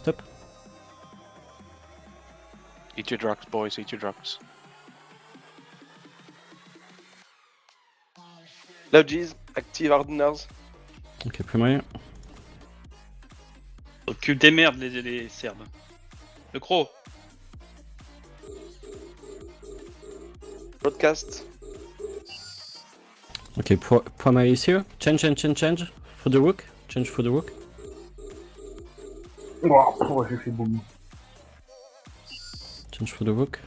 stop. Eat your drugs, boys, eat your drugs. Lodges, active Hardeners. Ok, primary. Occupe des merdes les Serbes. Le croc. Broadcast. Ok, primary is here. Change. For the rook. Change for the rook. Ouais, j'ai fait boum. Change for the rook.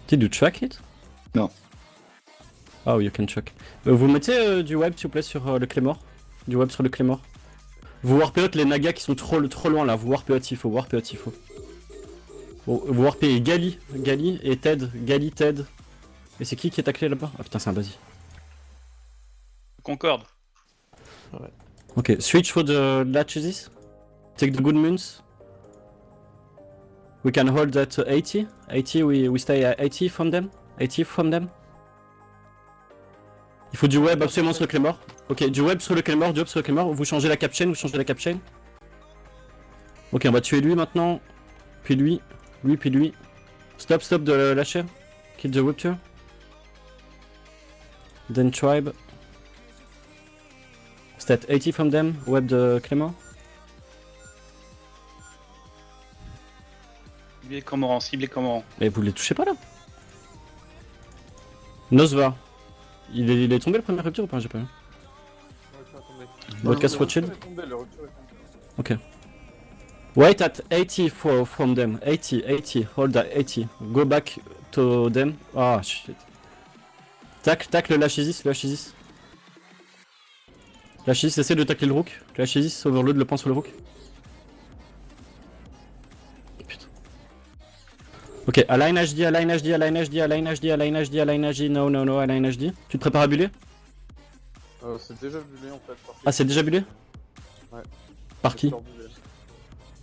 Did you track it? Non. Oh, you can track. Vous mettez du web s'il vous plaît sur le Claymore. Du web sur le Claymore. Vous warpez out les nagas qui sont trop loin là. Vous warpez out il faut. Vous warpez Gali et Ted. Gali, Ted. Et c'est qui est taclé là-bas? Ah putain, c'est un basi. Concorde. Ok, switch for the latches. Take the good moons. We can hold at 80. 80, we stay at 80 from them. 80 from them. Il faut du web absolument sur le Claymore. Ok, du web sur le Claymore, Vous changez la cap chain, Ok, on va tuer lui maintenant. Puis lui. Stop de lâcher. Kill the rupture. Then tribe. Stat 80 from them. Web de Claymore. Ciblez Cormoran. Mais vous les touchez pas là. Nosva. Il est tombé le premier rupture ou pas? J'ai pas vu. Broadcast watch it. Ok. Wait at 80 from them. 80. Hold at 80. Go back to them. Ah shit. Tac le Lachesis. Lachesis, essaie de tacler le rook. Lachesis, overload le point sur le rook. Putain. Ok, align HD, align HD. No, align HD. Tu te prépares à buller? C'est déjà bullé en fait. Ah, c'est déjà bullé? Ouais. Par qui? Tu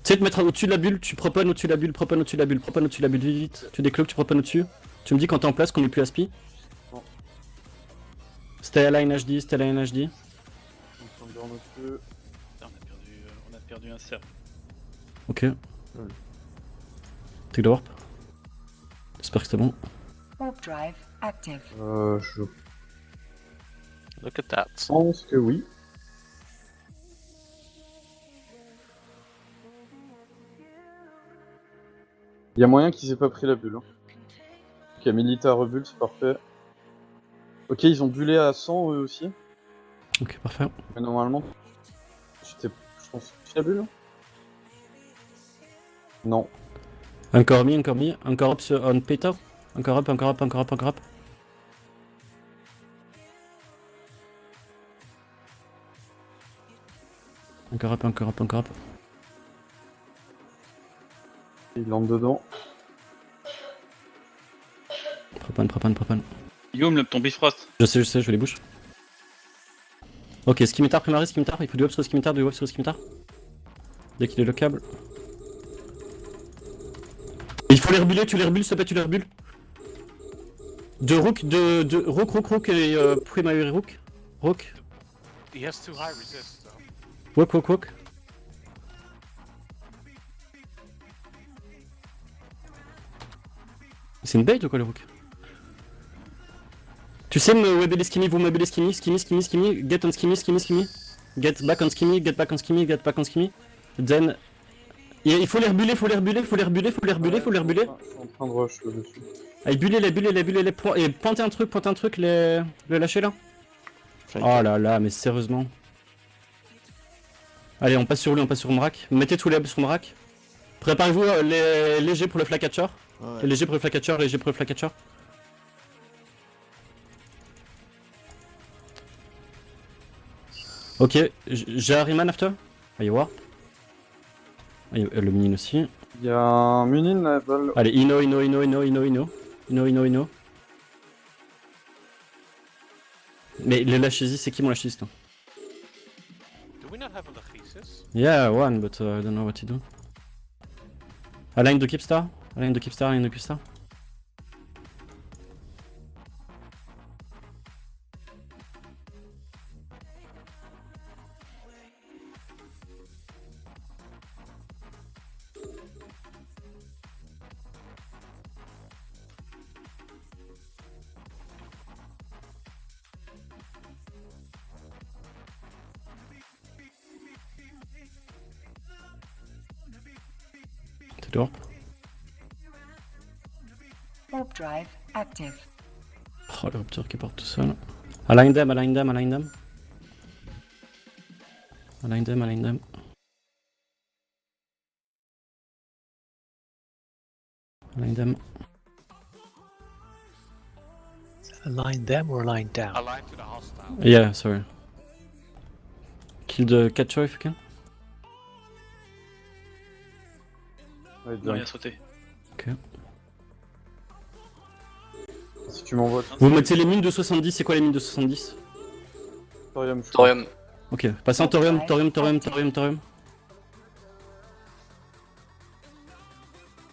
sais de mettre au-dessus de la bulle, tu propone au-dessus de la bulle, vite. Tu décloques, tu propones au-dessus. Tu me dis quand t'es en place qu'on est plus aspi. Non. Stay align HD. Putain, on a perdu un Serbe. Ok. Take the warp. J'espère que c'est bon. Warp drive active. Je Look at that. pense que oui. Il y a moyen qu'ils aient pas pris la bulle. Hein. Ok, Milita rebulle, c'est parfait. Ok, ils ont bullé à 100 eux aussi. Ok, parfait. Mais normalement, je pense que c'est la bulle. Non. Encore up on Peter. Encore up. Encore up. Il entre dedans. Propane. Guillaume, ton Bifrost. Je sais, je les bouge. Ok, Scimitar, Primaris, Scimitar, il faut du web sur le Scimitar, Dès qu'il est lockable. Il faut les rebuller, tu les rebules, s'il te plaît, tu les rebules. De Rook, Rook et Primary Rook. He has too high resist, though. Rook. C'est une bait ou quoi le Rook? Tu sais me webber les skinny, vous meublez les skinny, get on skinny, get back on skinny, then... Il faut les rebuller. Je suis en train de rush le dessus. Allez, buller les points, et pointez un truc, le lâcher là. Oh là là, mais sérieusement. Allez, on passe sur lui, Mrak. Mettez tous les hubs sur Mrak. Préparez-vous les légers pour le flag-catcher. Ouais. Les légers pour le flag-catcher, Ok, j'ai Harryman after. Allez, voir. Le minin aussi. Il y a un Munin level. Allez, Ino. Mais le Lachesis, c'est qui mon Lachesis là? Do we not have a Lachesis? Yeah, one, but I don't know what to do. Align de Keepstar. T'es dehors. Warp drive active. Oh, le rupture qui part tout seul. Align them, align them, align them. Align them, align them. Align them. Align them or align down? Align to the hostile. Yeah, sorry. Kill the catcher if you can. Ouais, Non, il bien. a sauté. Ok. Si tu m'envoies Vous mettez les mines de 70, c'est quoi les mines de 70? Thorium, je crois. Thorium. Ok, passez en thorium, thorium, thorium, thorium, thorium.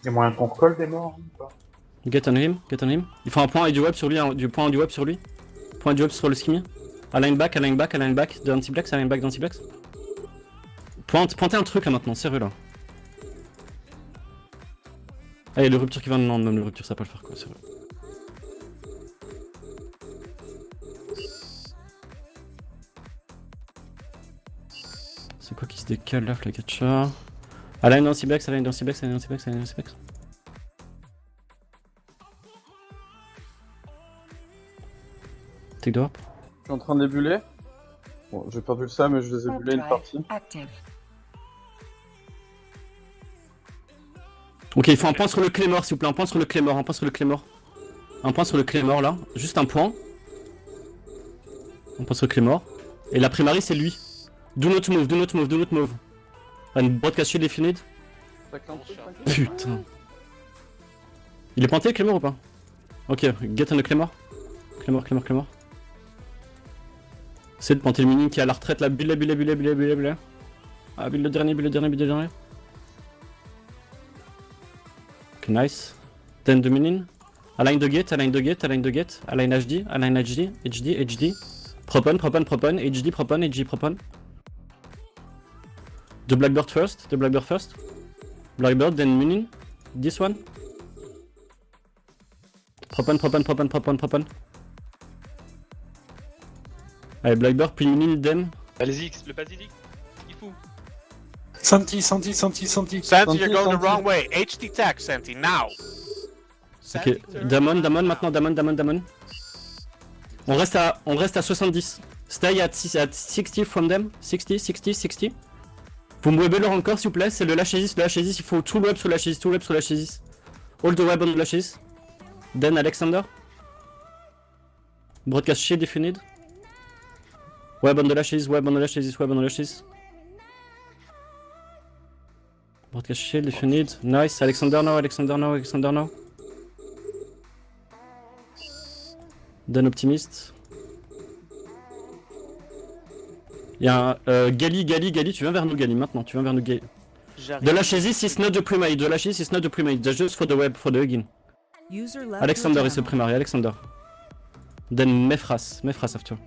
Y'a moyen qu'on recolle des morts ou pas? Get on him, get on him. Il faut un point et du web sur lui, du point et du web sur lui. Point et du web sur le skimmy. Align back, align back, align back, de anti-plex, align back, d'anti-plex. Pointez un truc là maintenant, sérieux là. Allez, le rupture qui va, non, même le rupture ça va pas le faire quoi, sérieux. C'est quoi qui se décale là, Flycatcher? Align anti-plex, align anti-plex, align anti-plex, align anti-plex. Take the warp. Je suis en train de les buller. Bon, j'ai pas vu ça, mais je les ai Warp bullés une drive partie. active. Ok, il faut un point sur le Claymore s'il vous plaît, un point sur le Claymore, un point sur le Claymore. Un point sur le Claymore là, juste un point. Un point sur le Claymore. Et la Primary c'est lui. Do not move, do not move, do not move. And broadcast shield definite. Tac, un truc, t'inquiète. Putain. Il est planté le Claymore ou pas? Ok, get on the Claymore. Claymore, Claymore, Claymore. C'est de planter le mini qui est à la retraite là, bulle, bulle, bulle, bulle, bulle, bulle. Ah, bulle le dernier, bulle le dernier, bulle le dernier. Ok, nice. Then the minin. Align the gate, align the gate, align the gate. Align HD, align HD, HD, HD. Propon, propon, propon, HD, propon, HD, propon. The Blackbird first, the Blackbird first. Blackbird, then minin. This one. Propon, propon, propon, propon, propon. Allez, Blackbird, puis minin, dem. Allez-y, le basilic, il fout. Santi, Santi, Santi, Santi. Santi, you're going the Santi. wrong way. HT tag, Santi, now. Santi, Ok, turn Damon, around Damon now. maintenant, Damon, Damon, Damon. On reste à 70. Stay at 60 from them. 60, 60, 60. Vous me webez leur encore s'il vous plaît, c'est le Lachezis, il faut tout le web sur Lachezis, tout le web sur Lachezis. All the web on Lachezis. Then Alexander. Broadcast shield if you need. Web on the Lachezis, web on the Lachezis, web on the Lachezis. Broadcast shield if you need. Nice, Alexander now, Alexander now, Alexander now. Then Optimist. Il y a un Gali, tu viens vers nous Gali maintenant, tu viens vers nous Gali. J'arrive. The Lachezis is not the primate, the Lachezis is not the primate, just for the web, for the hugging. User left Alexander your is the channel. primary, Alexander. Then Mefras after.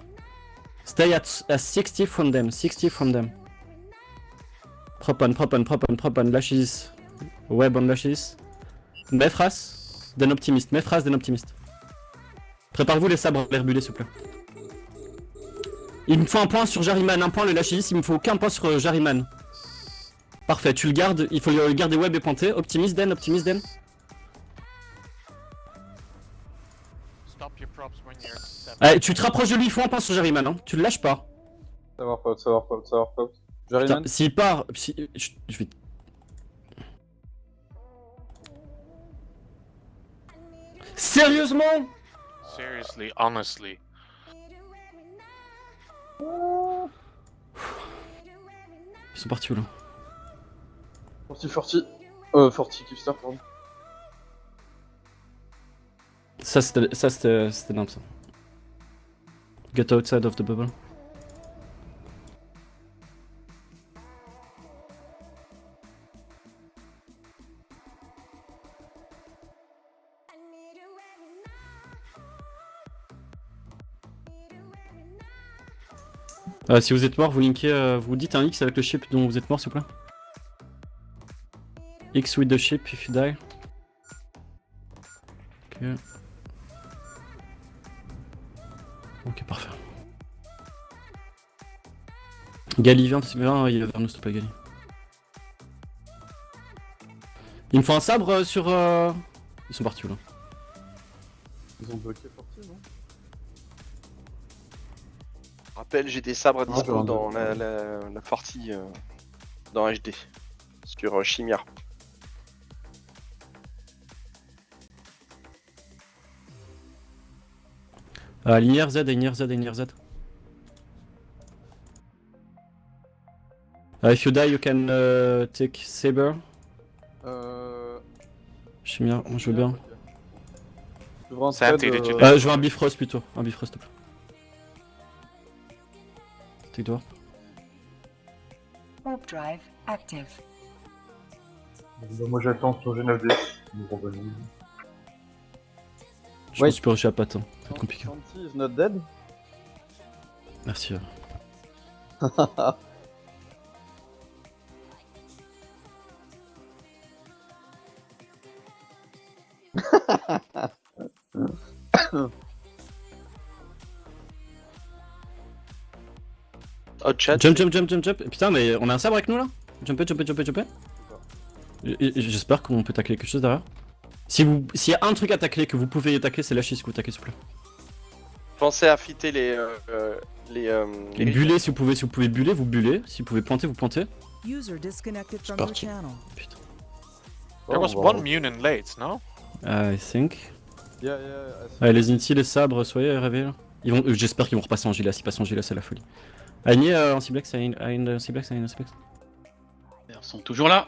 Stay at 60 from them, 60 from them. Propon, Lachezis. Web on Lachezis. Mefras, then Optimist, Préparez-vous les sabres verbulés s'il vous plaît. Il me faut un point sur Jariman, un point le Lachezis, il me faut aucun point sur Jariman. Parfait, tu le gardes, il faut le garder web et pointer. Optimist then. Stop your props when you're at 7. Allez, tu te rapproches de lui, il faut un point sur Jariman, hein. Tu le lâches pas. Savoir pas, savoir pas. Putain, Jarryman, s'il part... je vais... Sérieusement? Seriously, honestly. Ils sont partis où là? Forti, Kipster, pardon. Ça c'était dingue ça. Get outside of the bubble. Si vous êtes mort, vous linkez, vous dites un X avec le ship dont vous êtes mort s'il vous plaît. X with the ship if you die. Ok. Ok, parfait. Gali, viens, il va vers nous s'il te plaît, Gali. Il me faut un sabre sur... Ils sont partis où là? Ils ont bloqué Forti, non? Rappel, j'ai des sabres à Ah, dispo j'en ai dans deux. la Forti dans HD. Sur Chimia. Linéaire Z, linéaire Z, linéaire Z. If you die, you can take Saber. Chimia, moi je veux bien. Je veux un C'est un thread, télé- Je veux un Bifrost plutôt. Un Bifrost, s'il te plaît. Take the warp. Warp drive active. Moi j'attends sur G9D. Nous revenons. Je Ouais. pense que tu peux rusher à patte, hein. Ça va être compliqué. Santi is not dead? Merci. Oh, chat. Jump. Putain, mais on a un sabre avec nous là? Jump. J'espère qu'on peut tacler quelque chose derrière. S'il y a un truc à tacler que vous pouvez tacler, c'est la schiste que vous taclez, s'il vous plaît. Pensez à fitter les Et buller, si vous pouvez buller, vous bullez. Si vous pouvez pointer, vous pointez. User disconnected from parti. your channel. Putain. There was on va one Munin late, no? I think. Yeah, Allez, les inti, les sabres, soyez réveillés là. J'espère qu'ils vont repasser en gilas. S'ils passent en gilas, c'est la folie. Agné en Ciblex, un Ciblex. Ils sont toujours là.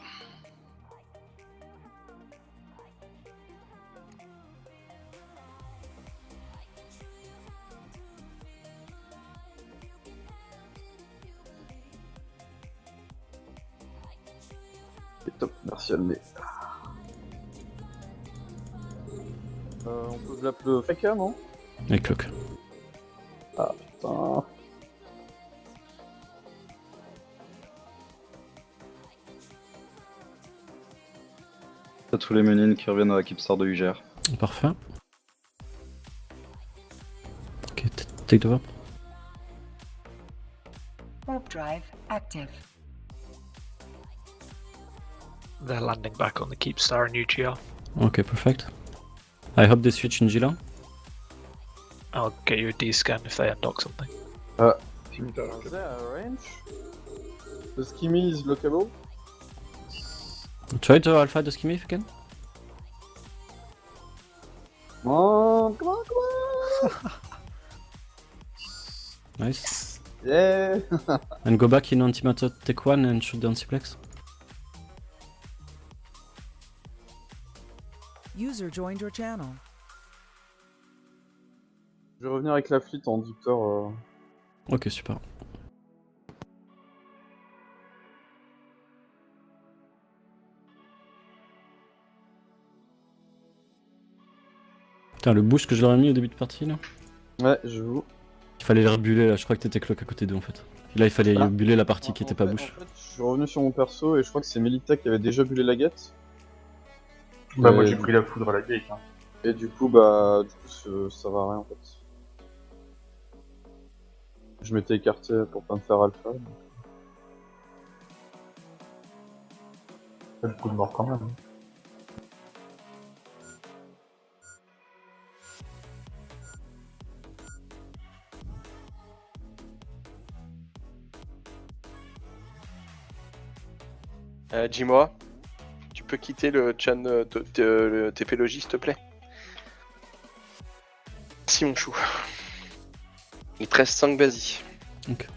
c'est top, merci Almé. On peut l'appeler le Faker, non? Avec clock. Putain. T'as tous les menines qui reviennent à l'équipe star de UGR. Parfait. Ok, take the warp. Warp drive active. They're landing back on the Keep Star in UGR. Ok, perfect. I hope they switch in Gila. I'll get you a D-scan if they undock something. Is there a range? The skimmy is blockable? Try to alpha the skimmy if you can. Come on! Nice. Yeah! And go back in antimatter, take one and shoot the antiplex. User joined your channel. Je vais revenir avec la fleet en inducteur. Ok, super. Putain, le boost que je leur ai mis au début de partie là. Ouais, je vous. Il fallait les rebuller là, je crois que t'étais clock à côté d'eux en fait. Là, il fallait buller la partie qui était pas bouche. En fait, je suis revenu sur mon perso et je crois que c'est Melita qui avait déjà bullé la guette. Bah moi j'ai pris la foudre à la gate. Hein. Et du coup, ça va rien en fait. Je m'étais écarté pour pas me faire alpha. Pas le coup de mort quand même. Hein. Dis-moi, tu peux quitter le chan le TP Logis, s'il te plaît? Merci mon chou. Il te reste 5 vas-y. Ok.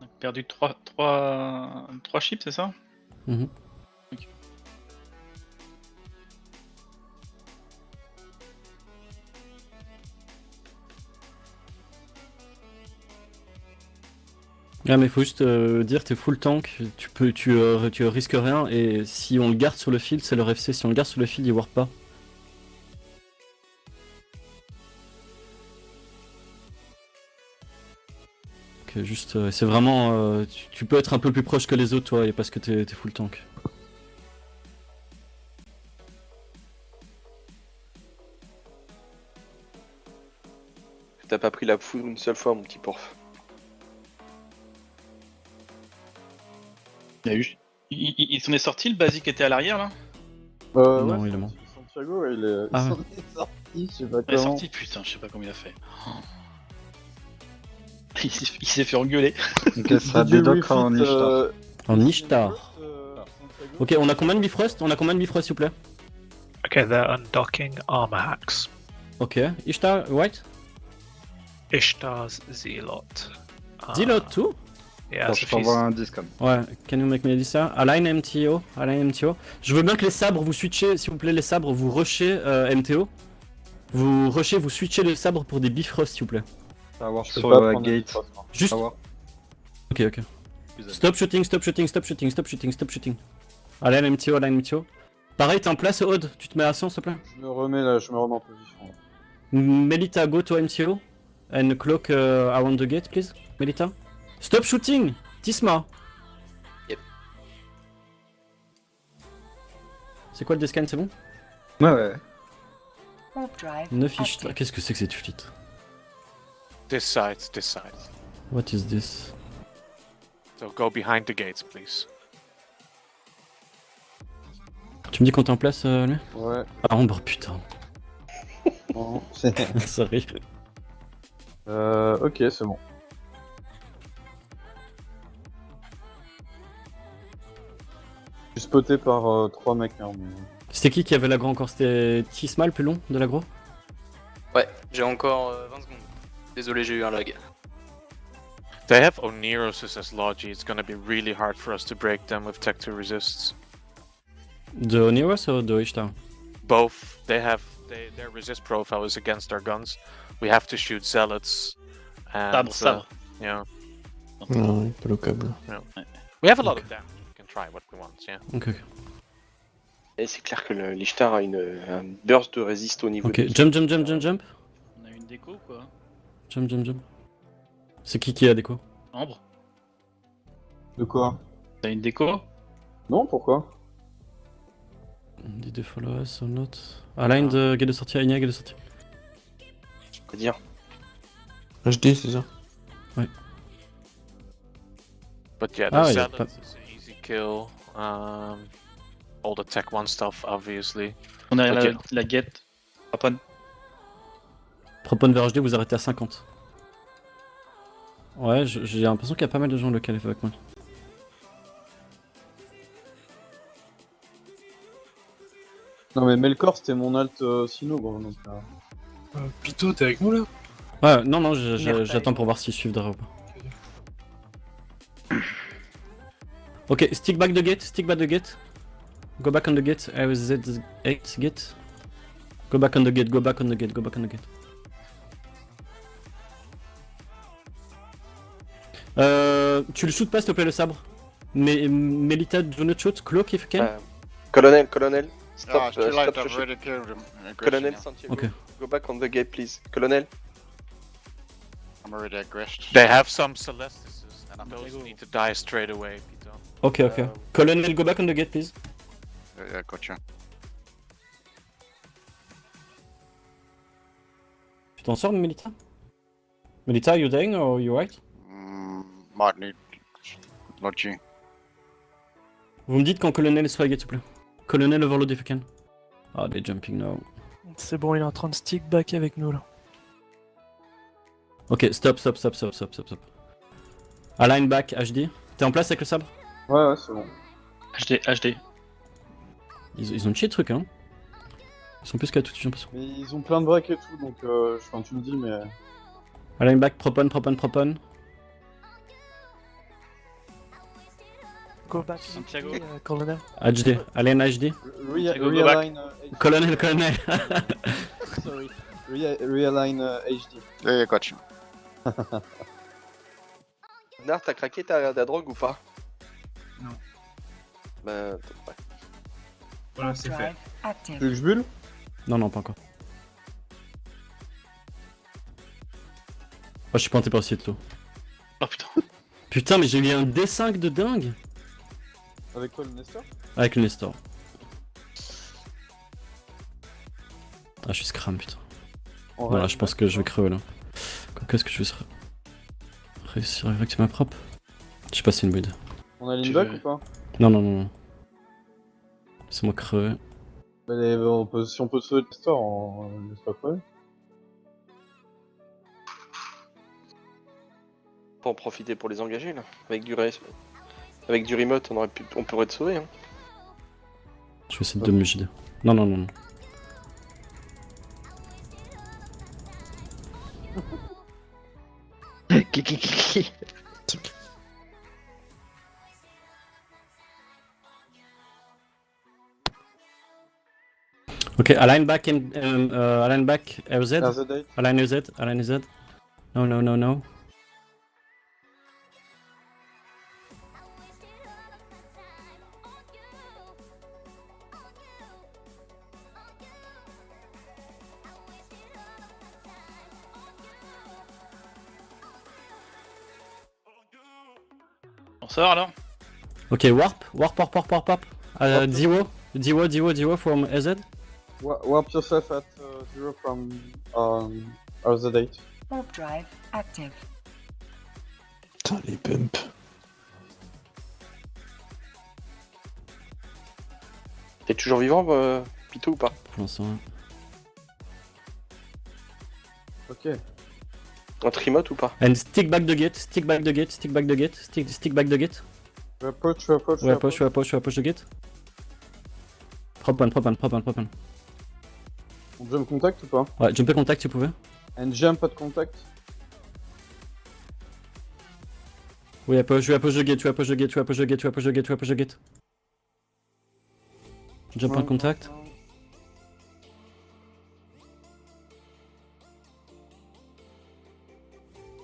On a perdu 3 chips, c'est ça? Mhm. Ok. Ah mais faut juste dire t'es full tank, tu risques rien et si on le garde sur le field c'est leur FC, si on le garde sur le field il warp pas. Ok, juste c'est vraiment tu peux être un peu plus proche que les autres toi et parce que t'es full tank. T'as pas pris la foudre une seule fois, mon petit porf. Il y a eu. Il s'en est sorti, le basique était à l'arrière là? Non, ouais, il est mort. Santiago, ouais, il est Ah. il est sorti, je sais pas Il est comment. sorti, putain, je sais pas comment il a fait. Il s'est fait engueuler. Ok, ça Did you dédoc en refit, Ishtar. En Ishtar. Santiago Ok, on a combien de Bifrost? On a combien de Bifrost, s'il vous plaît? Okay, they're undocking armor hacks. Ok, Ishtar, white? Ishtar's Zealot. Zilot, too? Yeah, Attends, so je she's... t'envoie un discam. Ouais, can you make me this ça? Align MTO, align MTO. Je veux bien que les sabres, vous switchez, s'il vous plaît, les sabres, vous rushez MTO. Vous rushez, vous switchez les sabres pour des Bifrost, s'il vous plaît. Ça va voir Je peux sur pas la prendre les gate. Bifrost, moi. Juste. Ça va voir. Ok, ok. Stop shooting, stop shooting, stop shooting, stop shooting, stop shooting. Align MTO, align MTO. Pareil, t'es en place, Aude, tu te mets à 100, s'il te plaît. Je me remets là, je me remets en position. là. Melita, go to MTO. And cloak around the gate, please. Melita. Stop shooting! Tisma. Yep. C'est quoi le descan, c'est bon? Ouais, ouais. Warp drive 9 active. Ishtar. Qu'est-ce que c'est que cette fuite? This side, this side. What is this? So go behind the gates, please. Tu me dis qu'on t'en place, lui? Ouais. Ah, Ambre, putain. Bon, c'est- Sorry. ok, c'est bon. Je suis spoté par 3 mecs, hein, mais... C'était qui avait l'agro encore? C'était Tisma le plus long de l'agro? Ouais, j'ai encore 20 secondes. Désolé, j'ai eu un lag. They have Onerosis as Logi. It's gonna be really hard for us to break them with Tech 2 resists. De Oneros ou de Ishtar? Both. Their resist profile is against our guns. We have to shoot zealots. And, Sabre. yeah. Non, pas le câble. We have a lot of damage. We can try what we want, yeah. Ok, ok. Et c'est clair que l'Ishtar a un burst de résiste au niveau Ok, de... jump, jump, jump, jump, jump. On a une déco ou quoi? Jump, jump, jump. C'est qui a déco? Ambre? De quoi? T'as une déco? Non, pourquoi? Did they follow us or not? Align de gate de sortie, Aigna, gate de sortie. On va dire. HD, c'est ça? But yeah, the Ah, yeah, zealots but- is an easy kill. All the Tech 1 stuff, obviously. On a Ok. la guette. Rapon. Propone vers HD, vous arrêtez à 50. Ouais, j'ai l'impression qu'il y a pas mal de gens locaux avec moi. Non mais Melkor c'était mon alt sino gros donc... Pito, t'es avec nous là? Ouais, non, non, j'attends pour voir s'ils suivent derrière ou pas. Ok, stick back the gate, stick back the gate. Go back on the gate, RZ8 gate. Go back on the gate, go back on the gate, go back on the gate. Tu le shootes pas s'il te plaît le sabre. Mais Melita, do not shoot, cloak if you can. Colonel, stop, Ah, too late, stop I've shooting. already killed him. Colonel Aggressing. Santiago, Ok. go back on the gate, please. Colonel, I'm already aggressed. They have some Celestices, and I'm those gonna go. need to die straight away, Pito. Ok, ok. Colonel, go back on the gate please. Yeah, gotcha. Tu t'en sors Melita? Melita, are you dying or you right? Might need lodging. Vous me dites quand Colonel soit à gate s'il vous plaît. Colonel overload if you can. Ah, they're jumping now. C'est bon, il est en train de stick back avec nous là. Ok, stop. Align back, HD. T'es en place avec le sabre? Ouais, c'est bon. HD. Ils ont cheat le truc, hein. Ils sont plus qu'à tout, j'ai l'impression. Mais ils ont plein de breaks et tout donc enfin tu me dis mais... Align back, propon. Go back, Santiago. Colonel. HD, align HD. Santiago, go back. Realign Colonel. Sorry. Realign HD. Yeah, gotcha. Nard, t'as craqué ta drogue ou pas? Non. Bah, ouais. Voilà, Warp c'est fait. drive active. Tu veux que je bulle? Non, pas encore. Oh, je suis planté par aussi de tôt. Oh putain. Putain, mais j'ai eu un D5 de dingue. Avec quoi le Nestor? Avec le Nestor. Ah, je suis scram, putain. Voilà, je pense que je vais crever là. Qu'est-ce que je vais réussir à réactiver ma prop? Je sais pas si c'est une build. On a Tu l'inback veux- ou pas? Non, non, non, non. Laissez-moi crever. Si on peut sauver le store, on laisse pas crever. On peut en profiter pour les engager là. Avec du remote, on pourrait te sauver. Hein. Je vais essayer de me gider. Non, non, non, non. Ok, align back in, align back LZ, RZ8. align LZ, align LZ. No, no, no, no. On sort alors? Ok, warp. Diwo from LZ. Warp yourself at 0 from RZ8. Warp drive active. Putain, les pumps. T'es toujours vivant, Pito, ou pas? Pour l'instant. Ok. En remote ou pas? And stick back the gate, stick back the gate, stick back the gate, stick back the gate. Approach The gate. Prop one. On jump contact ou pas? Ouais, jumper contact si vous pouvez. And jump at contact. Oui, je vais approche the gate. Jump on contact.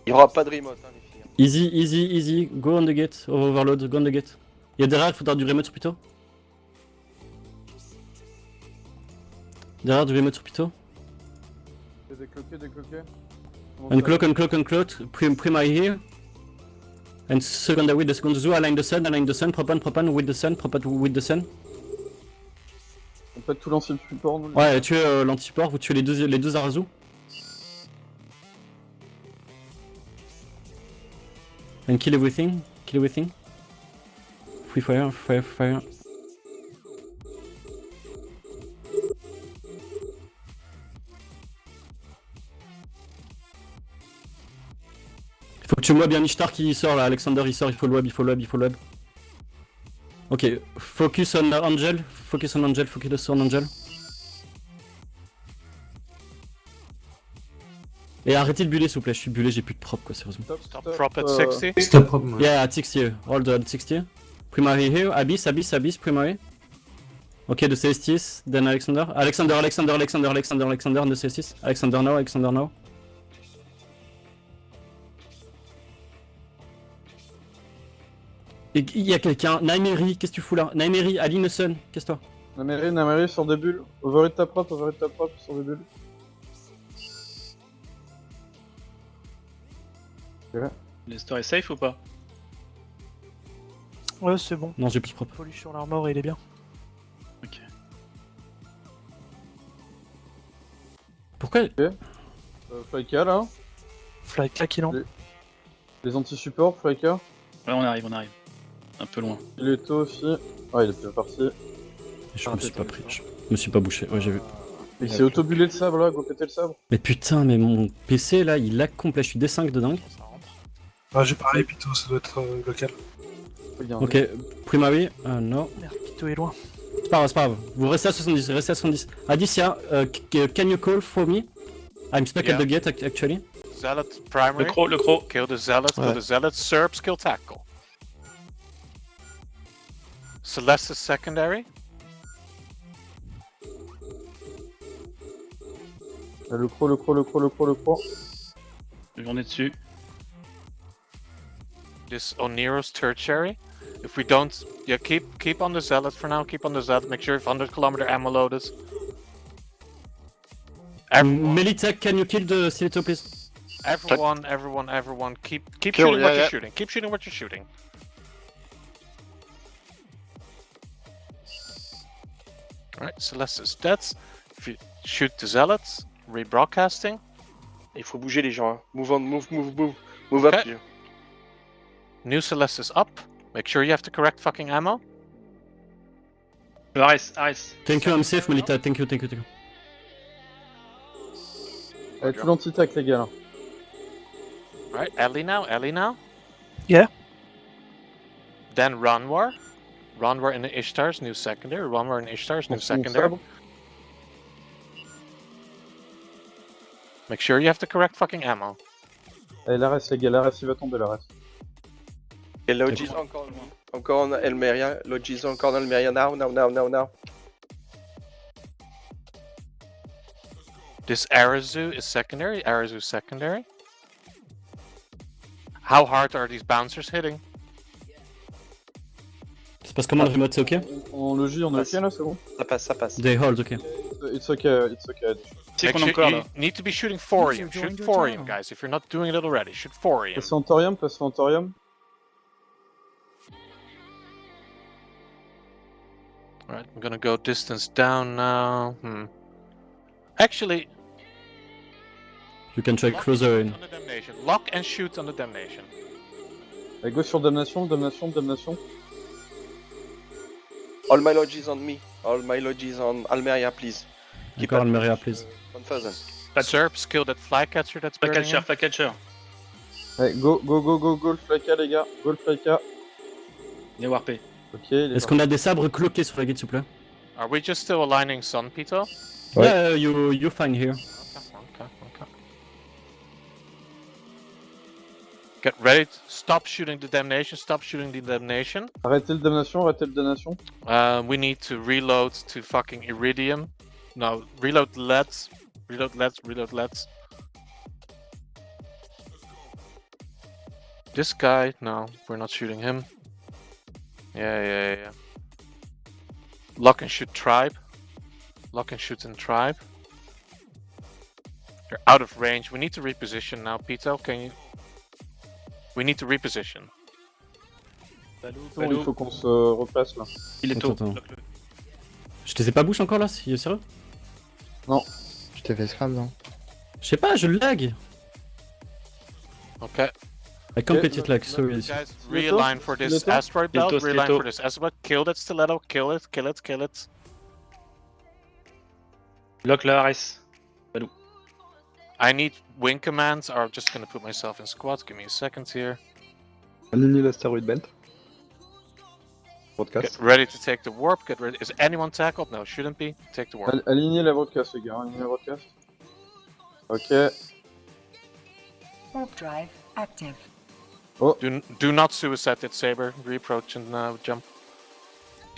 Il y aura pas de remote, hein, les filles. Easy, go on the gate, overload, go on the gate. Y'a derrière, il faudra du remote sur Pito. Derrière, du remote sur Pito. Décloqué. Uncloak, primary here. And secondary with the second zoo, align the sun, propan with the sun. On peut tout lancer le support, nous. Ouais, tuez l'anti-support, vous tuez les deux Arazu. And kill everything. Free fire. Faut que tu vois bien Ishtar qui sort là, Alexander il sort, il faut le web. Ok, focus on Angel. Et arrêtez de buller s'il vous plaît, je suis bullé, j'ai plus de prop quoi, sérieusement. Stop prop at 60. Stop prop, moi. Yeah, at 60, hold on, 60. Primary here, Abyss, primary. Ok, the Celestis, then Alexander, the Celestis. Alexander now. Et il y a quelqu'un, Naimeri, qu'est-ce que tu fous là? Naimeri, Ali Sun, qu'est-ce que toi? Naimeri sur des bulles. Overhit ta prop sur des bulles. Le store est safe ou pas? Ouais, c'est bon. Non, j'ai plus de prop. Polish sur l'armor, il est bien. Ok. Pourquoi? Flyka là. Flight là, qu'il en. Les anti-supports, Flyka. Ouais, on arrive. Un peu loin. Il est tôt aussi. Ah, il est bien parti. Je me suis pas pris, je me suis pas bouché, ouais j'ai vu. Il s'est auto-bullé le sabre là, go péter le sabre. Mais putain, mais mon PC là, il lag complet, je suis D5 de dingue. Ah, j'ai parlé, Pito, ça doit être local. Regardez. Ok, primary, non. Merde, Pito est loin. C'est pas grave. Vous restez à 70, Adicia, can you call for me? I'm stuck at the gate actually. Zealot primary. Le croc. Kill the Zealot. Ouais. Kill the Zealot. Serb skill tackle. Celestis secondary. Le croc. J'en ai dessus. This Onero's tertiary. If we don't, yeah, keep on the Zealot for now. Keep on the Zealot. Make sure you have 100-kilometer ammo loaded. Everyone, Melitech, can you kill the Stiletto please? everyone, keep Kill, shooting what yeah. you're shooting. Keep shooting what you're shooting. Alright, Celestis dead. If you shoot the Zealots, rebroadcasting. Il faut bouger les gens. Hein. Move on, move up. Okay. Les gens. New Celeste is up. Make sure you have the correct fucking ammo. Ares. Thank you, I'm safe, Melita. Thank you. Allez, tout l'anti-tac, les gars, là. Alright, Ellie now. Yeah. Then Ranwar. Ranwar in the Ishtars, new secondary. Ranwar in Ishtars, new On secondary. sabre. Make sure you have the correct fucking ammo. Allez, l'Ares, les gars, l'Ares, il va tomber, l'Ares. Et Logis encore en Elmeria. Logis encore en Elmeria. Now. This Arazu is secondary. How hard are these bouncers hitting? Ça se passe comment le remote, c'est ok? On le J, on est ok là, c'est bon? Ça passe. They hold, ok. It's okay. C'est Make qu'on sure encore you là. need to be shooting Thorium. Shoot Thorium, guys. If you're not doing it already, shoot Thorium. Passez en Thorium. Alright, I'm gonna go distance down now. Actually, You can try closer in. on the damnation. Lock and shoot on the damnation. Allez, go sur Damnation. All my Logis on me. All my Logis on Almeria, please. Encore Almeria, please. 1000. Serps, kill that flycatcher that's burning. Flycatcher. Allez, go, le Flyka, les gars. Go le Flyka. Il est warpé. Ok, il est Est-ce qu'on a des sabres cloqués sur la guide, s'il vous plaît? Are we just still aligning Sun, Pito? Ouais. Yeah, you fine here. Okay. Get ready. Stop shooting the damnation. Arrêtez le Damnation. We need to reload to fucking Iridium. No, reload Let's. This guy, no, we're not shooting him. Yeah. Lock and shoot Tribe. Lock and shoot in Tribe. They're out of range. We need to reposition now, Pito. Can you? We need to reposition. Bon, il faut qu'on se repasse là. Il est tôt. Attends. Je te les ai pas bouche encore là, si sérieux? Je t'ai fait scram, non? Je sais pas, je lag. Okay. I can't get it lag, sorry. Guys, realign for this Stiletto? asteroid belt. Stiletto, Realign stiletto. for this asteroid belt. Kill that stiletto. Kill it. Lock la Ares. I need wing commands. I'm just gonna put myself in squad. Give me a second here. Alignez l'astéroïde belt. Broadcast. Get ready to take the warp. Get ready. Is anyone tackled? No, shouldn't be. Take the warp. Alignez la broadcast, les gars. Ok. Warp drive active. Do not suicide that saber. Reapproach and jump.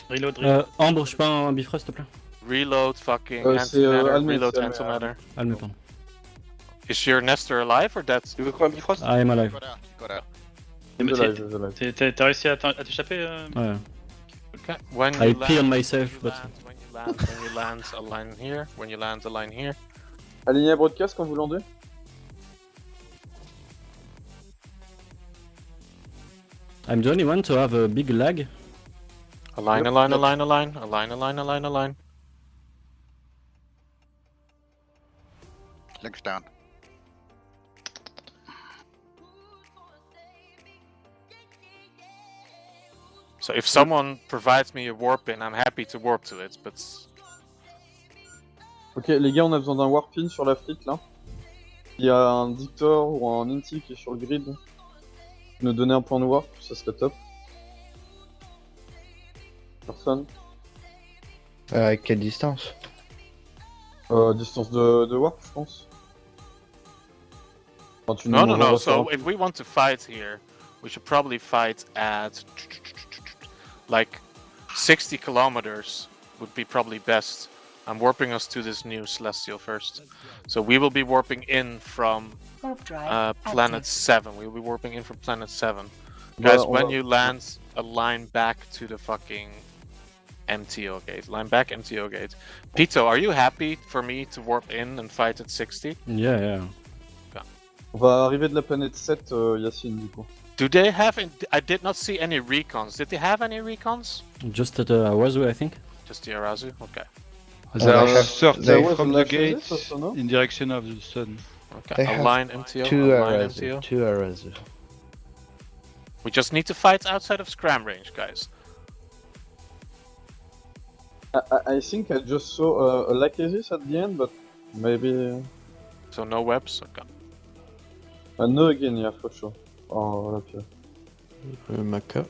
Reload. Ambre, je suis pas un Bifrost, s'il te plaît. Reload fucking c'est, antimatter. Almet, Reload c'est Almet, antimatter. Alme, pardon. Is your Nestor alive or dead? Tu veux qu'on ait un Bifrost? I am alive. Got out. Je live. T'as réussi à t'échapper Ouais. Okay. When I you pee on land, myself, but... when you land, align here. When you land, align here. Alignez la broadcast quand vous landez. I'm the only one to have a big lag. Align. Links down. So if someone provides me a warp in, I'm happy to warp to it, but Ok, les gars, on a besoin d'un warpin sur la fleet là. Il y a un Dictor ou un Inti qui est sur le grid. Nous donner un point de warp, ça serait top. Personne. À quelle distance? Distance de warp, je pense. Enfin, tu no. nous referas So un if we want to fight here, we should probably fight at like 60 kilometers would be probably best. I'm warping us to this new celestial first. So we will be warping in from Warp drive planet active. 7. We'll be warping in from planet 7. Voilà, Guys, on when va- you land, align back to the fucking MTO gate. Line back MTO gate. Pito, are you happy for me to warp in and fight at 60? Yeah. On va arriver de la planète 7, Yacine, du coup. Do they have... I did not see any recons. Did they have any recons? Just at Awazu, I think. Just the Arazu? Okay. They have There survey was from a the gate Lachesis also, no? in direction of the sun. Okay, They have align MTO, two align arrows. MTO. 2 arrows. We just need to fight outside of scram range, guys. I think I just saw a Lachesis at the end, but maybe... So no webs? Okay. No again, yeah, for sure. Oh, okay. Maka.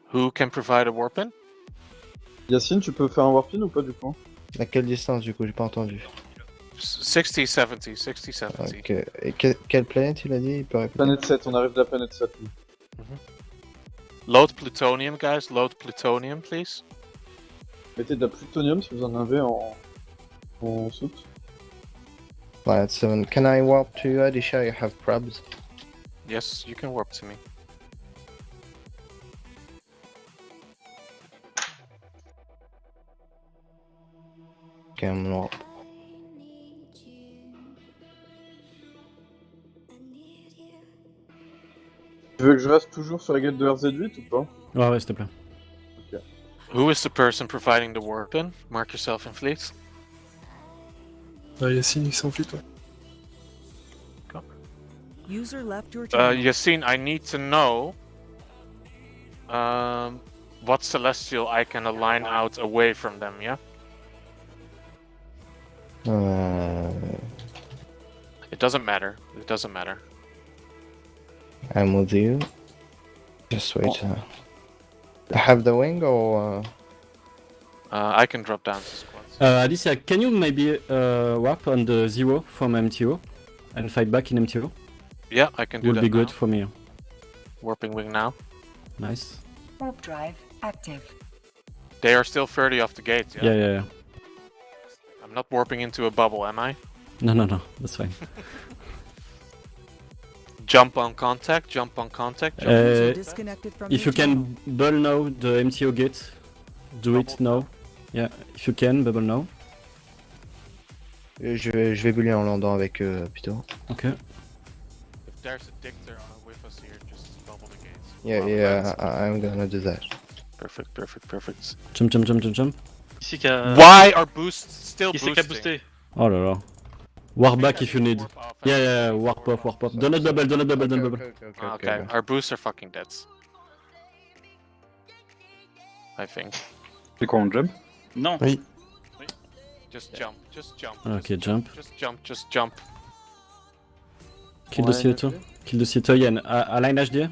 Who can provide a warpin? Yacine, tu peux faire un warpin ou pas du coup? À quelle distance du coup? J'ai pas entendu. 60, 70, 60, 70. Ok. Et quelle planète il a dit? Il peut répéter. Planète 7, on arrive de la planète 7. lui. Load plutonium, guys. Load plutonium, please. Mettez de la plutonium si vous en avez en soute. Planet 7. Can I warp to you? Adisha, you have probes. Yes, you can warp to me. Ok, I'm warp. Tu veux que je reste toujours sur la gate de RZ8 ou pas? Ouais, s'il te plaît. Who is the person providing the warpin? Mark yourself in fleet. Yacine, il s'enfuit, toi. User left your channel. Yassine, I need to know what celestial I can align out away from them, yeah? It doesn't matter. It doesn't matter. I'm with you. Just wait. Have the wing or? I can drop down to squads. Alicia, can you maybe warp on the 0 from MTO and fight back in MTO? Yeah, I can do Would that be now. good for me. Warping wing now. Nice. Warp drive active. They are still 30 off the gate, yeah? Yeah. I'm not warping into a bubble, am I? No, that's fine. Jump on contact, jump on contact. Jump User Uh, disconnected from If your you can channel. bubble now the MTO gate, do it now. Yeah, if you can, bubble now. Je vais buller en landant avec plutôt. Okay. If there's a dictator with us here, just bubble the gates. Yeah, I'm gonna do that. Perfect. Jump. Ici qui a. Why are boosts still Ici qui a boosté. Oh là là. Warp back if you need. Yeah, warp off. Do not bubble. Okay, our boosts are fucking dead. I think. C'est quoi, on jump? Non. Oui. Just jump. Okay, jump. Just jump. Kill the CO2. Kill the CO2 again. Align HD.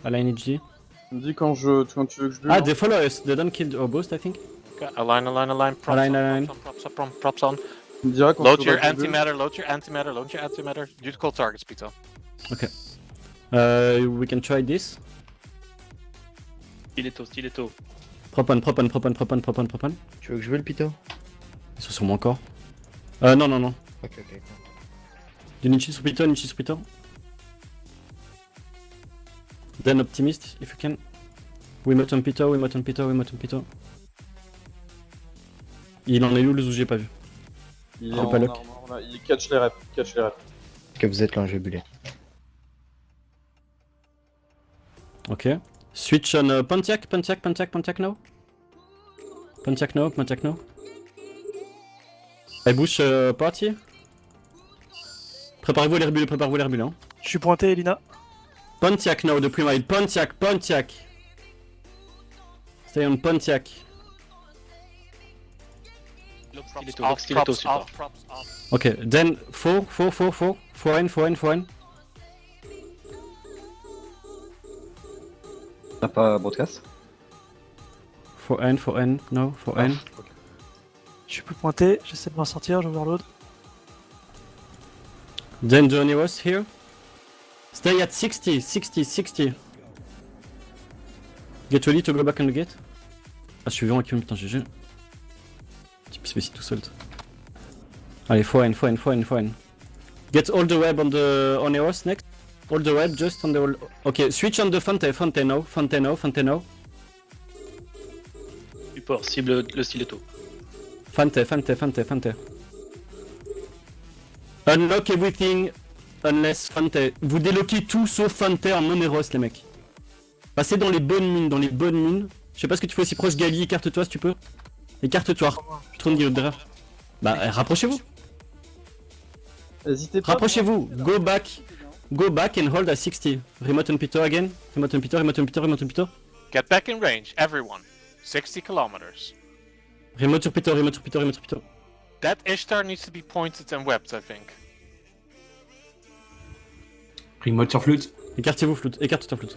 Align HD. Tu me dis quand tu veux que je bulle. Ah, they follow us. They don't kill our boost, I think. Okay, align. Props Align. on, props on. Tu me diras quand Load tu your voudras que je bulle. antimatter. You call targets, Pito. Okay. We can try this. Stiletto. Prop on. Tu veux que je bulle Pito? Ils sont sur moi encore. Non. Ok. Du Nichi sur Pito. Then Optimist, if you can. We mut on Pito. Il en est où le zoo, j'ai pas vu. Il est Ah, en pas lock. armor là, il catch les reps. Que vous êtes là, je vais buller. Ok. Switch on Pontiac now. Pontiac now. I bush party. Préparez-vous à les rebuller, hein. Je suis pointé, Elina. Pontiac now, depuis mile. Pontiac. Stay on Pontiac. Stiletto, support. Props off. Ok, then 4N. T'as pas broadcast? 4N, no, 4N. Je suis plus pointé, j'essaie de m'en sortir, j'overload. Then Johnny was here. Stay at 60. Get ready to go back on the gate. Ah, je suis vivant avec lui, putain, GG. Type spécial tout seul. Allez, 4N. Get all the web on Eros next. All the web just on the all. Okay, switch on the Fonte now. Support, cible le stiletto. Fante. Unlock everything unless Fante. Vous déloquez tout sauf Fante en non-Eros, les mecs. Passez dans les bonnes mines. Je sais pas ce que tu fais aussi proche, Gali, écarte-toi si tu peux. Écarte-toi. Tourne derrière. Bah, rapprochez-vous. Hésitez pas. Rapprochez-vous. Go back. Go back and hold at 60. Remote on Peter again. Remote on Peter, remote on Peter, remote on Peter. Get back in range, everyone. 60 kilometers. Remote sur Peter, remote sur Peter, remote sur Peter. That Ishtar needs to be pointed and webbed, I think. Remote sur flûte. Écartez-vous, flûte. Écarte-toi, flûte.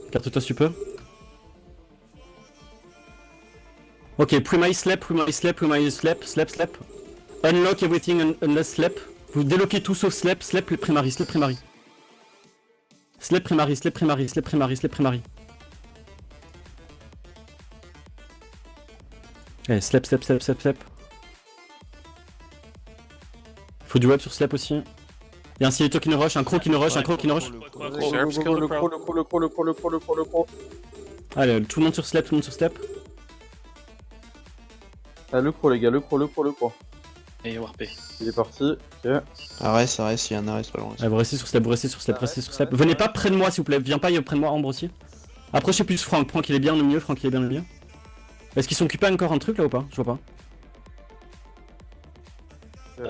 Écarte-toi si tu peux. Ok, premise slap, slap. Unlock everything unless slap. Vous déloquez tout sauf slap, slap primary. Slap primary. Allez, slap. Faut du web sur slap aussi. Y'a un Sileto qui ne rush, un croc qui ne rush. Le pro. Allez, tout le monde sur slap. Ah, le pro, les gars, le pro. Et warpé. Il est parti, ok. Arrête, il y a un arrêt pas loin. Allez, vous restez sur slap. Venez pas près de moi s'il vous plaît, viens pas près de moi, Ambre aussi. Approchez plus Franck il est bien au milieu, Est-ce qu'ils sont occupés encore un truc là ou pas? Je vois pas.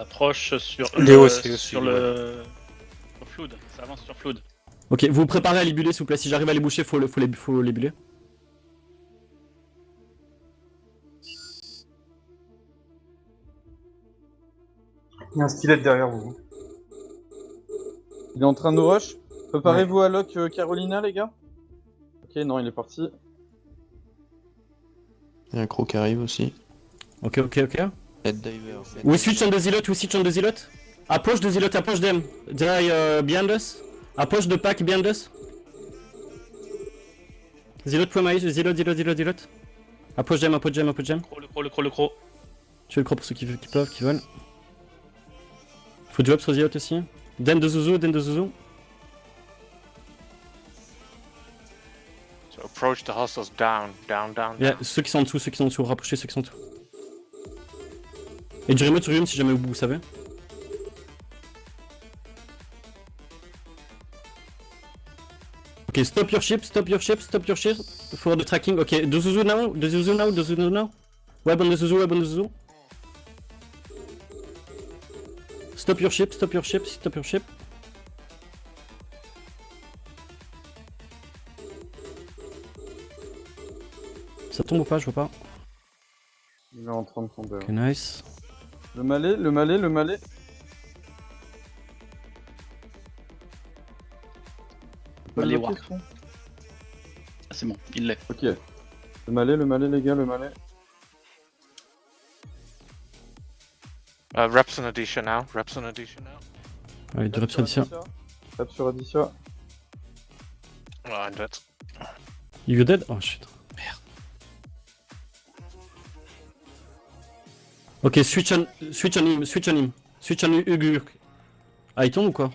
Approche sur Léo, sur le Flood. Ça avance sur Flood. Ok, vous vous préparez à les buller s'il vous plaît, si j'arrive à les boucher, faut les buller. Il y a un stylet derrière vous. Il est en train de nous rush. Préparez-vous à lock Carolina, les gars. Ok, non, il est parti. Il y a un croc qui arrive aussi. Ok. Head diver. We switch on the zealot, Approche de zealot, approche them. They behind us. Approche de pack behind us. Zealot premise, zealot. Approche them. Le croc. Tu veux le croc pour ceux qui peuvent, qui veulent. Faut du web sur zealot aussi. Den de Zuzu. So approach the hostiles down. Yeah, ceux qui sont en dessous, rapprochez ceux qui sont en dessous. Et du remote sur Yum si jamais vous savez. Ok, stop your ship. For the tracking. Ok, do Zuzu now. Web on the Zuzu. Stop your ship. Ça tombe ou pas? Je vois pas. Il est en train de tomber. Ok, nice. Le malais. Malais warp. Ah, c'est bon, il l'est. Ok. Le malais, les gars, le malais. Reps on Adisha now. Allez, du rep sur Adisha. Rep sur Adisha. Oh, I'm dead. You dead? Oh shit. Merde. Ok, switch on him. Switch on Ugu. Ah, il tombe ou quoi?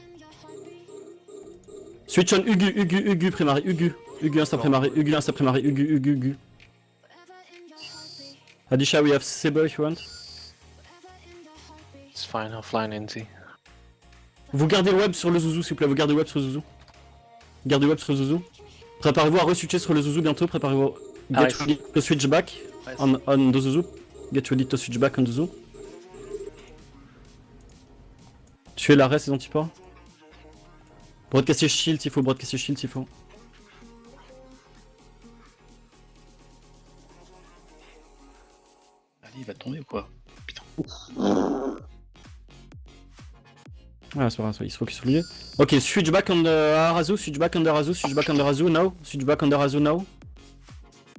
Switch on Ugu primary. Ugu insta primary. Ugu. Adisha, we have Sable if you want. It's fine, offline Inti. Vous gardez le web sur le Zuzu s'il vous plaît, Gardez web sur Zuzu. Préparez-vous à re-switcher sur le Zuzu bientôt, préparez-vous. Get ready to switch back on the Zuzu. Tuez l'arrêt, ces antipores. Broadcaster shield s'il faut. Allez, il va tomber ou quoi? Putain. Ah, c'est pas grave, il se focus sur lui. Ok, switch back on the Arazu, now.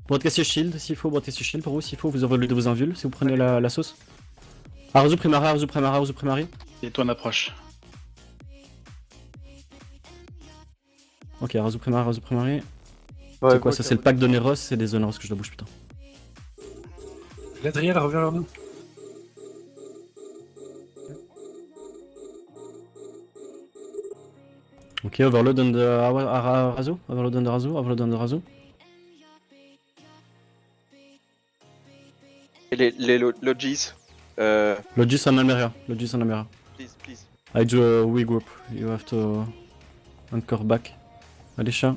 Broadcaster shield s'il faut, pour vous s'il faut, vous envolez de vos invules si vous prenez la sauce. Arazu primary. Et toi en approche. Ok, Arazu primary. Ouais, C'est quoi ça? C'est le pack de Neros, c'est des Zoneros que je dois bouger, putain. L'Adriel revient vers nous. Ok, overload on the Arazu. Et les logis. Logis on Almeria. Please. I do a we group. You have to anchor back. Alisha.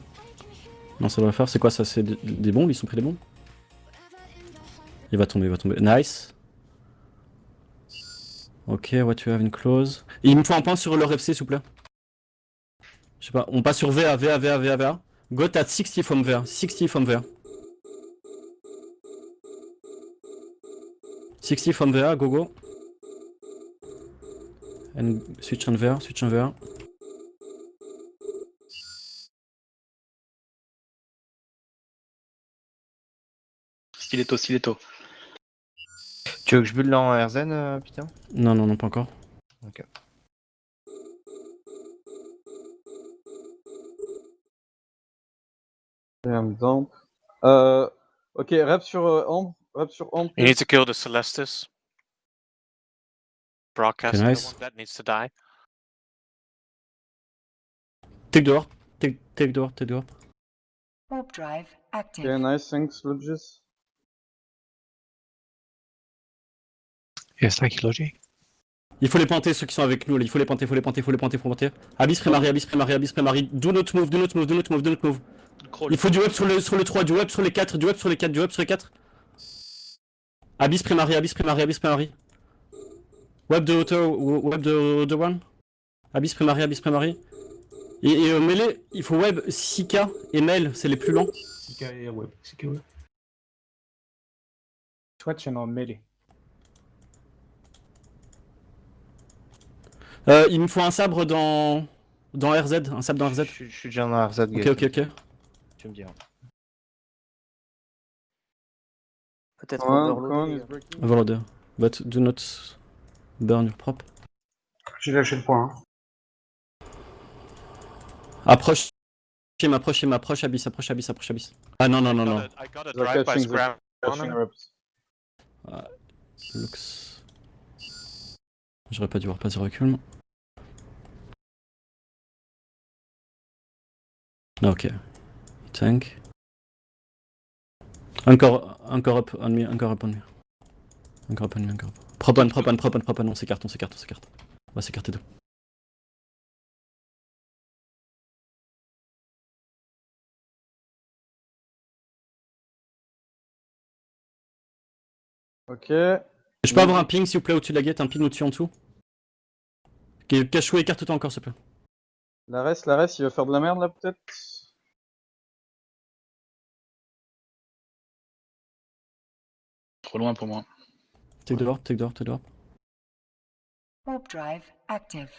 Non, ça doit faire. C'est quoi ça? C'est des bombes? Ils sont pris des bombes? Il va tomber, il va tomber. Nice. Ok, what you have in close. Et il me faut un point sur leur FC, s'il vous plaît. Je sais pas, on passe sur VA, VA, VA, VA, VA. Got at 60 from VA, 60 from VA. 60 from VA, go go. And switch on VA, switch on VA. Stiletto, stiletto. Tu veux que je bulle en RZN, Peter? Non, non, non, pas encore. Ok. I'm dump. Ok, rep sur Ambre. Rep sur Ambre. You need to kill the Celestis. Broadcast, Okay, nice. one that needs to die. Take the warp, take the warp, take the warp. Warp drive active. Ok, nice, thanks, Logis. Yes, thank you, Logic. Il faut les planter, ceux qui sont avec nous, là. Il faut les planter, faut les planter, faut les planter, faut les planter. Abyss Primary, Abyss Primary, Abyss Primary. Do not move, do not move, do not move, do not move. Il faut du web sur le 3, du web sur les 4, du web sur les 4, du web sur les 4. Abyss Primary, Abyss Primary, Abyss Primary. Web de hauteur, web de one. Abyss Primary, Abyss Primary. Et mêlée, il faut web 6K et mail, c'est les plus lents. 6K et web. 6K web. Swatch en mêlée. Il me faut un sabre dans RZ, un sabre dans RZ. Je suis déjà dans RZ. Ok, ok, ok. Tu me diras. Peut-être Overloader. But do not burn your prop. J'ai lâché le point. Approche, m'approche, Abyss, approche, Abyss, approche, Abyss. Ah non, non, non, non. I got a They're drive by catching Scram. Catching reps. Looks... J'aurais pas dû voir passer recul. Ok. Tank. Encore up on me, encore up on me. Encore up on me, encore up. Prop on, on s'écarte, on s'écarte, on s'écarte. On va s'écarter d'eux. Ok. Je peux avoir un ping s'il vous plaît au-dessus de la gate, un ping au-dessus en dessous. Cachou, écarte-toi encore s'il te plaît. La reste, il va faire de la merde là peut-être. Trop loin pour moi. Take the warp, take the warp, take the warp. Warp drive active.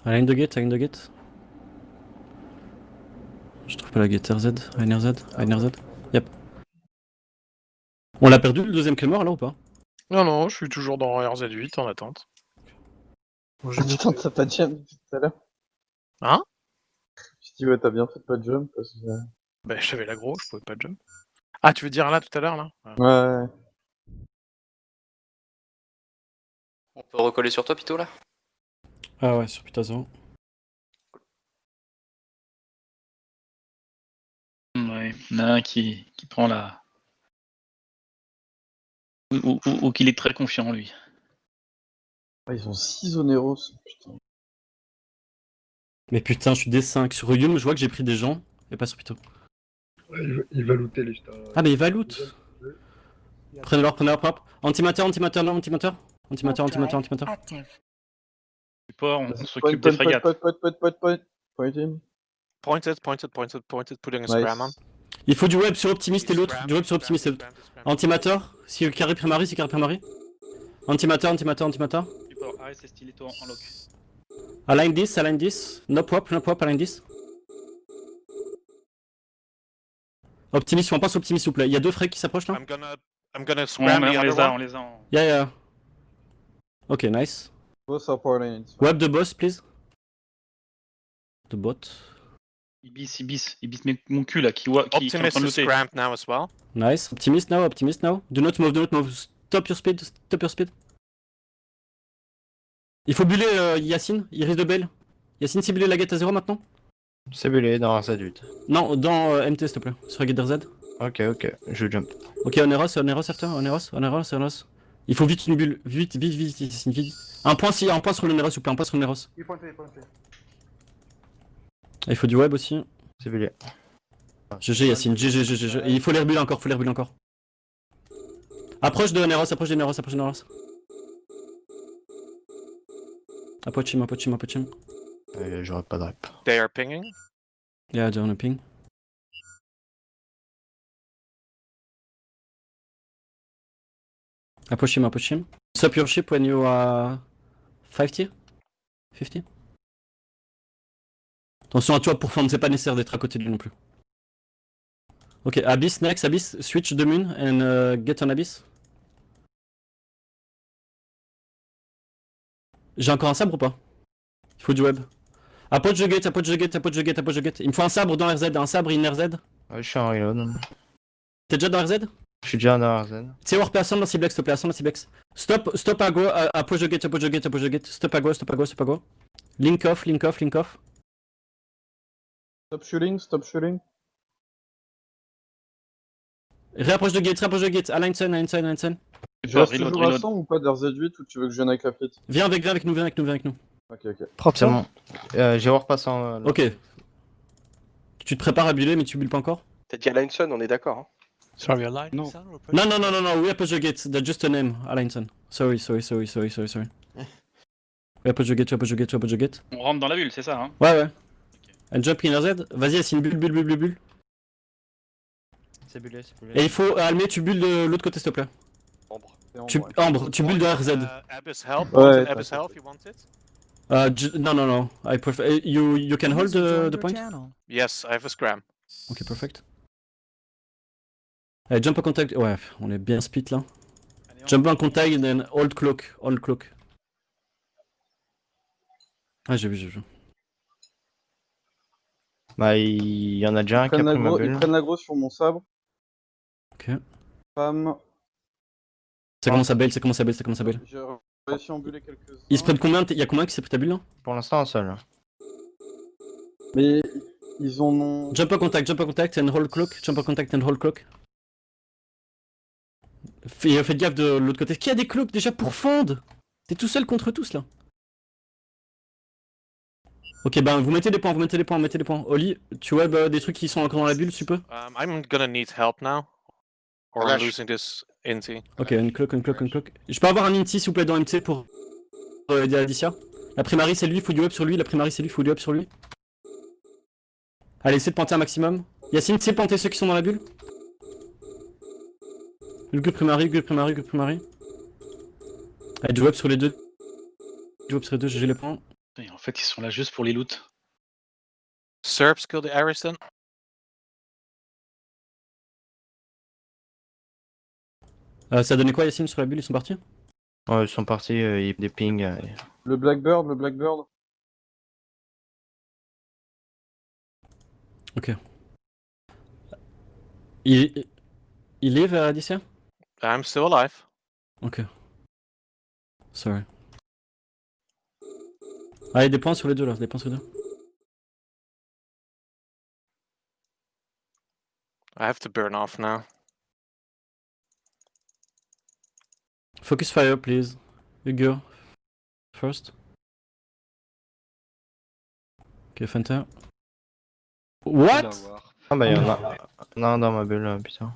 Align the gate, align the gate. Je trouve pas la gate RZ, align RZ, align RZ. Yep. On l'a perdu le deuxième Claymore là ou pas? Non, non, je suis toujours dans RZ8 en attente. Putain, t'as pas de jump depuis tout à l'heure. Hein? Je dis ouais, t'as bien fait de pas de jump parce que... Bah, j'avais l'aggro, je pouvais pas jump. Ah, tu veux dire là tout à l'heure là? Ouais. On peut recoller sur toi, Pito, là? Ah ouais, sur Putazo. Ouais, il y en a un qui prend la... Ou qu'il est très confiant, lui. Ah, ils ont 6 oneros, putain. Mais putain, je suis D5. Sur Yum, je vois que j'ai pris des gens, et pas sur Pito. Ouais, il va looter les stars. Ah mais il va loot. Prenez-leur propre. Antimateur, antimateur, non, antimateur. Antimateur, antimateur, antimateur. Active. Support, on s'occupe des frégates. Pointed, putting a scram on. Il faut du web sur Optimist et l'autre. Du web sur Optimist et l'autre. Antimateur, si carré primary, c'est carré primary. Antimateur, antimateur, antimateur. Support, Ares et Stiletto en lock. Align this. No pop, align this. Optimist, faut un passe Optimist s'il vous plaît. Il y a deux frais qui s'approchent là. I'm gonna scram the other one. On les a en... Yeah. Ok, nice. Boss supporting. Web de boss, please. The bot. Ibis, mon cul là, qui est en train Optimist de is looter. scrammed now as well. Nice. Optimist now. Do not move. Stop your speed. Il faut buller Yacine, il risque de bail. Yacine, c'est buller la gate à 0 maintenant? C'est bullé dans RZ8. Non, dans MT s'il te plaît, sur la gate RZ. Ok, je jump. Ok, on Eros after, on Eros. Il faut vite une bulle, vite. Un point sur le Neros, s'il vous plaît, un point sur le Neros. Il est pointé, il est pointé. Il faut du web aussi. C'est belé. GG Yacine, GG. Et il faut les rebuller encore, Approche de Neros, approche de Neros. Approach him. J'aurais pas de rep. They are pinging. Yeah, John ping. Approach him. Stop your ship when you are 50? 50? Attention à toi pour fendre, c'est pas nécessaire d'être à côté de lui non plus. Ok, Abyss, next, Abyss, switch the moon and get on Abyss. J'ai encore un sabre ou pas? Il faut du web. Approach the gate. Il me faut un sabre dans RZ, un sabre in RZ. Ouais, je suis en reload. T'es déjà dans RZ? Je suis déjà dans RZ. Tu sais, warp assemble dans Ciblex, s'il te plaît, assemble dans Ciblex. Stop aggro, approach the gate. Stop aggro. Link off. Stop shooting. Réapproche de gate. Align sun. Je reste toujours à 100 ou pas d'RZ8 ou tu veux que je vienne avec la fleet? Viens avec nous. Ok. Propre, c'est bon. J'ai repassant. Ok. Tu te prépares à buller, mais tu bulles pas encore? T'as dit Alinson, on est d'accord. Hein. Sorry, align. Non, we approach the gate. That's just a name, Align-son. Sorry. We approach the gate. On rentre dans la bulle, c'est ça, hein? Ouais. And jump in RZ. Vas-y, Yacine, bulle. C'est bullé. Et il faut, Almé, tu bulles de l'autre côté, s'il te plaît. Ambre, tu bulles de RZ. Abyss help. Ouais, Abyss help, you want it? No. I prefer. You can hold the point? Yes, I have a scram. Ok, perfect. Allez, jump en contact. Ouais, on est bien split là. Jump en contact and then hold cloak. Ah, j'ai vu. Bah, il y en a déjà un qui a pris ma bulle. Ils prennent l'aggro sur mon sabre. Ok. Pam. Ça commence à bail. J'ai réussi à en buller quelques-uns. Il se prennent combien? Il y a combien qui s'est pris ta bulle là? Pour l'instant, un seul. Mais ils en ont. Jump en contact and hold cloak. Faites gaffe de l'autre côté. Qui a des cloaks déjà pour fondre? T'es tout seul contre tous là. Ok, ben vous mettez des points. Oli, tu vois des trucs qui sont encore dans la bulle, tu peux? I'm gonna need help now. Or I'm losing this inti. Ok, une cloak. Je peux avoir un inti s'il vous plaît dans MT pour aider Alicia? La primarie c'est lui, il faut du up sur lui. Allez, essaie de planter un maximum. Yacine, tu sais planter ceux qui sont dans la bulle? Good primary. Allez, du up sur les deux. GG les points. Et en fait, ils sont là juste pour les loots. Serbs kill the Ariston. Ça a donné quoi Yacine sur la bulle? Ils sont partis? Ouais, ils sont partis, il y a des pings. Le Blackbird. Ok. Il est vers Alicia? I'm still alive. Ok. Sorry. Allez, des points sur les deux là, I have to burn off now. Focus fire, please. Hugo. First. Ok, Fanta. What? Ah bah y'en a un dans ma bulle là, putain.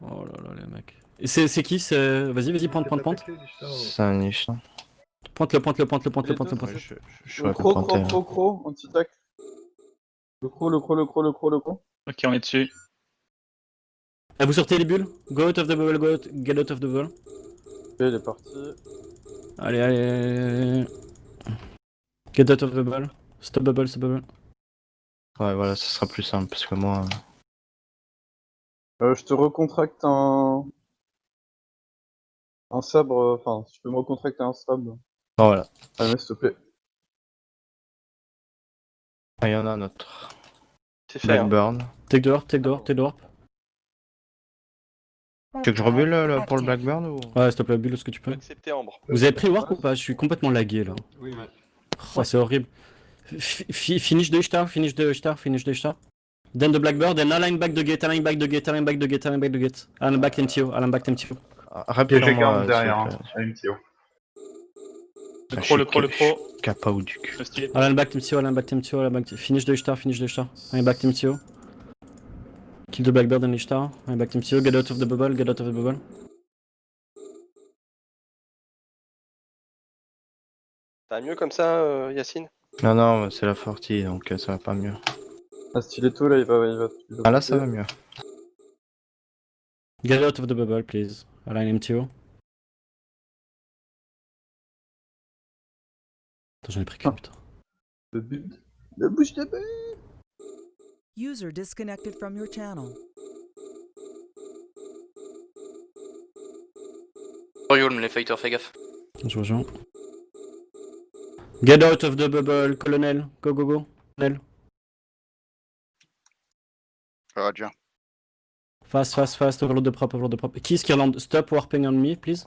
Oh là là les mecs. Et c'est qui? Vas-y, pointe. C'est un niche. Pointe-le. Je suis Cro, anti-tac. Le cro. Ok, on est dessus. Ah, vous sortez les bulles? Go out of the bubble, get out of the bubble. Ok, il est parti. Allez. Get out of the bubble. Stop bubble. Ouais, voilà, ça sera plus simple parce que moi. Je te recontracte un sabre. Enfin, si tu peux me recontracter un sabre. Oh, voilà. Allez, s'il te plaît. Ah, il y en a un autre. C'est fait. Blackburn. Take the warp. Tu veux que je rebulle pour le Blackburn ou? Ouais, s'il te plaît, bulle ce que tu peux. Accepter Ambre. Vous avez pris warp ou pas? Je suis complètement lagué là. Oui. Oh, c'est horrible. Finish de Ishtar. Then the Blackbird, then align back the gate, align back the gate, align back the gate, align back the gate. Align back MTO, align back MTO. Rappelez-moi, derrière, hein, à MTO. Le pro, le pro, le pro. Kappa ou du cul. Le stylé. Align back MTO, align back MTO, align back. Finish the Ishtar, finish the Ishtar. Align back MTO. Kill the Blackbird and Ishtar. Align back MTO, get out of the bubble, get out of the bubble. Ça va mieux comme ça, Yacine? Non, non, c'est la sortie, donc ça va pas mieux. Ah, Stiletto là, il va Ah là, ça va mieux. Get out of the bubble, please. Align MTO. Attends, j'en ai pris qu'une, putain. Le but. Le bouche de bête. User disconnected from your channel. Oh Yulm, les fighters, fais gaffe. Je rejoins. Get out of the bubble, colonel. Go, go, go. Colonel. Roger. Fast, fast, fast. Overload the prop, overload the prop. Keys, Kirland, stop warping on me, please.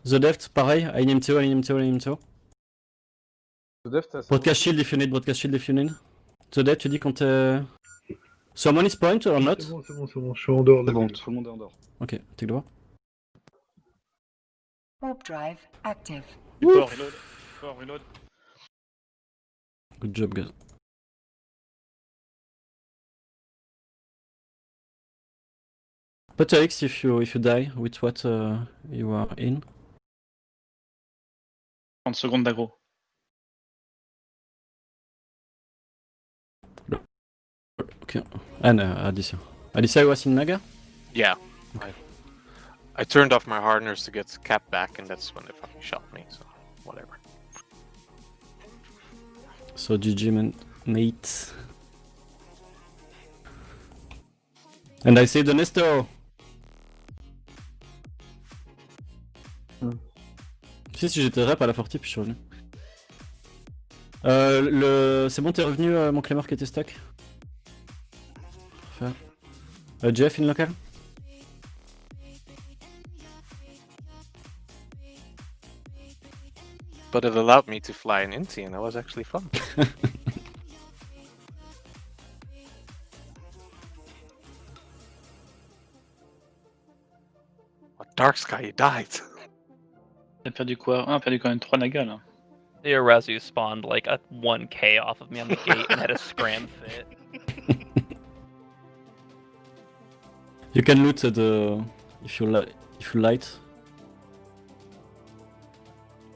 The deft, pareil. Align MTO, align MTO, align MTO. The deft, ça. Broadcast shield if you need, broadcast shield if you need. The deft, tu dis quand t'es... Someone is point or not? C'est bon, je suis en dehors. C'est bon, tout le monde est en dehors. Ok, take the war. Warp drive active. Fort, reload. Fort, reload. Good job, guys. Put a X if you die with what you are in. 30 secondes d'aggro. Okay. And Alicia. Alicia was in Naga? Yeah. I turned off my hardeners to get Cap back, and that's when they fucking shot me, so whatever. So GG, mate. And I saved the Nesto! Tu sais, si j'étais rep à la Forti, puis je suis revenu. C'est bon, t'es revenu, mon Clémor qui était stack? Parfait. Jeff, in local? But it allowed me to fly an Inti, and that was actually fun. What Dark Sky, you died! On a perdu quoi? Ah, on a perdu quand même 3 nagas là. The Arazu spawned like a 1k off of me on the gate and had a scram fit. You can loot the... if you light.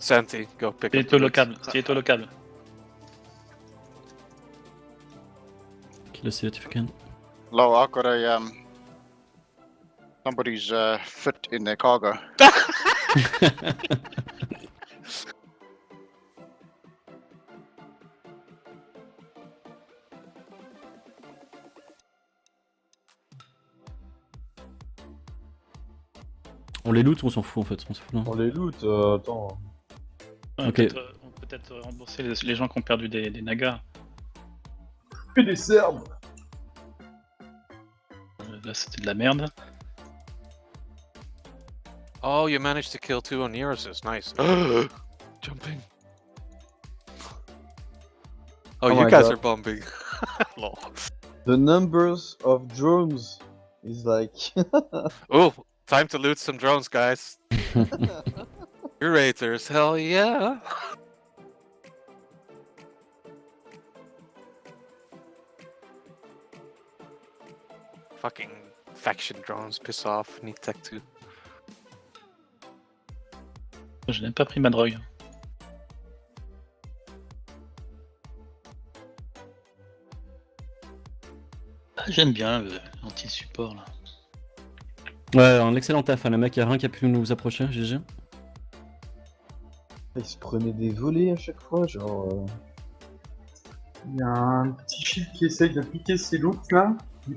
Santi, go pick up Stiletto the local, goods. stiletto local. Kill the seal if you can. Low, I've got a somebody's foot in their cargo. On les loot ou on s'en fout en fait? On s'en fout, non? On les loot, attends. Ouais, Ok. On peut peut-être rembourser les gens qui ont perdu des nagas. Et des Serbes. Là c'était de la merde. Oh, you managed to kill 2 Oniruses, nice. Jumping. Oh, Oh you my guys God. are bombing. Lol. The numbers of drones is like... Oh, time to loot some drones, guys. Curators, hell yeah. Fucking faction drones, piss off, need tech too. Je n'ai pas pris ma drogue. Ah, j'aime bien l'anti-support là. Ouais, un excellent taf, hein, le mec, y'a rien qui a pu nous approcher, GG. Il se prenait des volets à chaque fois, genre... Il y a un petit shield qui essaye de piquer ses loots là. Il